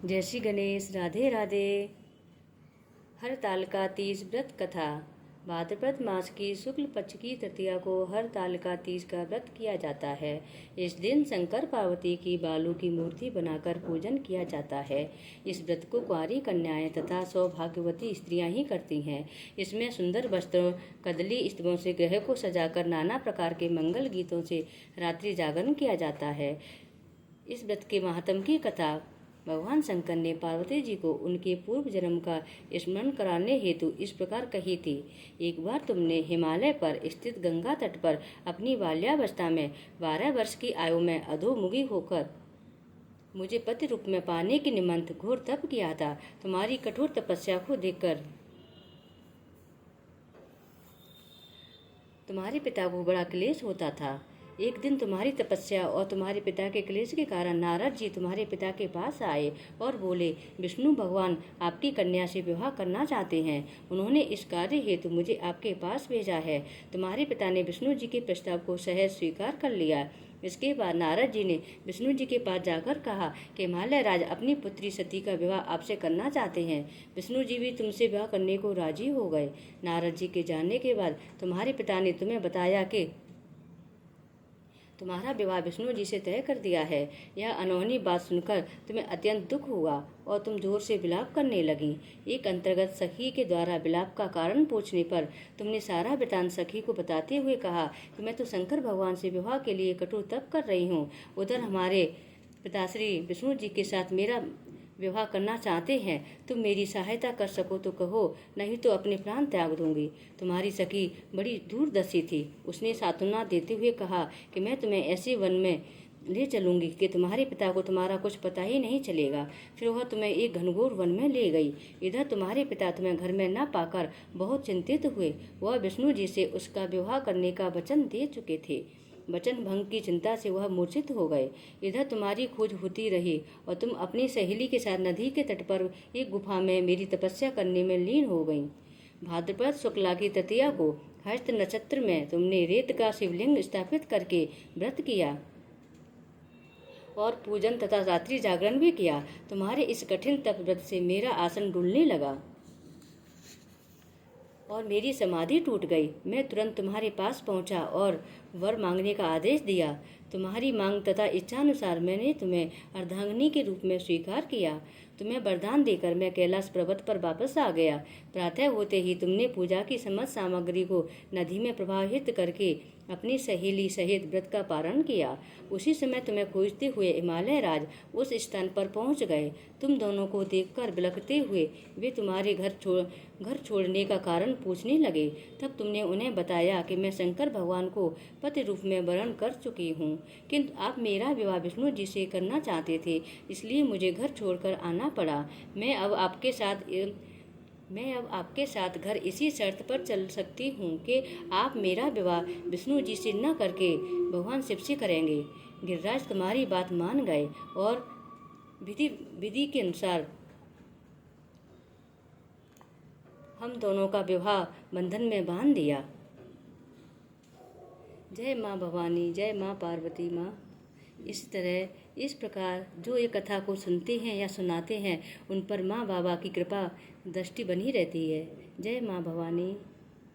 जय श्री गणेश। राधे राधे। हरतालिका तीज व्रत कथा। भाद्रपद मास की शुक्ल पक्ष की तृतीया को हरतालिका तीज का व्रत किया जाता है। इस दिन शंकर पार्वती की बालू की मूर्ति बनाकर पूजन किया जाता है। इस व्रत को कुंवारी कन्याएं तथा सौभाग्यवती स्त्रियां ही करती हैं। इसमें सुंदर वस्त्रों, कदली स्तवों से ग्रह को सजाकर नाना प्रकार के मंगल गीतों से रात्रि जागरण किया जाता है। इस व्रत के महात्म की कथा भगवान शंकर ने पार्वती जी को उनके पूर्व जन्म का स्मरण कराने हेतु इस प्रकार कही थी। एक बार तुमने हिमालय पर स्थित गंगा तट पर अपनी बाल्यावस्था में 12 वर्ष की आयु में अधोमुखी होकर मुझे पति रूप में पाने के निमित्त घोर तप किया था। तुम्हारी कठोर तपस्या को देखकर तुम्हारे पिता को बड़ा क्लेश होता था। एक दिन तुम्हारी तपस्या और तुम्हारे पिता के क्लेश के कारण नारद जी तुम्हारे पिता के पास आए और बोले, विष्णु भगवान आपकी कन्या से विवाह करना चाहते हैं। उन्होंने इस कार्य हेतु मुझे आपके पास भेजा है। तुम्हारे पिता ने विष्णु जी के प्रस्ताव को सहज स्वीकार कर लिया। इसके बाद नारद जी ने विष्णु जी के पास जाकर कहा कि हिमालय राज अपनी पुत्री सती का विवाह आपसे करना चाहते हैं। विष्णु जी भी तुमसे विवाह करने को राजी हो गए। नारद जी के जानने के बाद तुम्हारे पिता ने तुम्हें बताया कि तुम्हारा विवाह विष्णु जी से तय कर दिया है। यह अनहोनी बात सुनकर तुम्हें अत्यंत दुख हुआ और तुम जोर से विलाप करने लगी। एक अंतर्गत सखी के द्वारा विलाप का कारण पूछने पर तुमने सारा वृतांत सखी को बताते हुए कहा कि मैं तो शंकर भगवान से विवाह के लिए कठोर तप कर रही हूँ। उधर हमारे पिताश्री विष्णु जी के साथ मेरा विवाह करना चाहते हैं। तुम मेरी सहायता कर सको तो कहो, नहीं तो अपने प्राण त्याग दूंगी। तुम्हारी सखी बड़ी दूरदर्शी थी। उसने सांत्वना देते हुए कहा कि मैं तुम्हें ऐसे वन में ले चलूंगी कि तुम्हारे पिता को तुम्हारा कुछ पता ही नहीं चलेगा। फिर वह तुम्हें एक घनघोर वन में ले गई। इधर तुम्हारे पिता तुम्हें घर में न पाकर बहुत चिंतित हुए। वह विष्णु जी से उसका विवाह करने का वचन दे चुके थे। वचन भंग की चिंता से वह मूर्छित हो गए। इधर तुम्हारी खोज होती रही और तुम अपनी सहेली के साथ नदी के तट पर एक गुफा में मेरी तपस्या करने में लीन हो गई। भाद्रपद शुक्ला की तृतीया को हस्त नक्षत्र में तुमने रेत का शिवलिंग स्थापित करके व्रत किया और पूजन तथा रात्रि जागरण भी किया। तुम्हारे इस कठिन तप व्रत से मेरा आसन डूलने लगा और मेरी समाधि टूट गई। मैं तुरंत तुम्हारे पास पहुंचा और वर मांगने का आदेश दिया। तुम्हारी मांग तथा इच्छानुसार मैंने तुम्हें अर्धांगिनी के रूप में स्वीकार किया। तुम्हें वरदान देकर मैं कैलाश पर्वत पर वापस आ गया। प्रातः होते ही तुमने पूजा की समस्त सामग्री को नदी में प्रवाहित करके अपनी सहेली सहित व्रत का पारण किया। उसी समय तुम्हें खोजते हुए हिमालय राज उस स्थान पर पहुंच गए। तुम दोनों को देखकर बिलखते हुए वे तुम्हारे घर छोड़ने का कारण पूछने लगे। तब तुमने उन्हें बताया कि मैं शंकर भगवान को पति रूप में वरण कर चुकी हूँ, किंतु आप मेरा विवाह विष्णु जी से करना चाहते थे, इसलिए मुझे घर छोड़कर आना पड़ा। मैं अब आपके साथ घर इसी शर्त पर चल सकती हूँ कि आप मेरा विवाह विष्णु जी से न करके भगवान शिव से करेंगे। गिरिराज तुम्हारी बात मान गए और विधि के अनुसार हम दोनों का विवाह बंधन में बांध दिया। जय माँ भवानी, जय माँ पार्वती माँ। इस प्रकार जो ये कथा को सुनते हैं या सुनाते हैं उन पर माँ बाबा की कृपा दृष्टि बनी रहती है। जय माँ भवानी।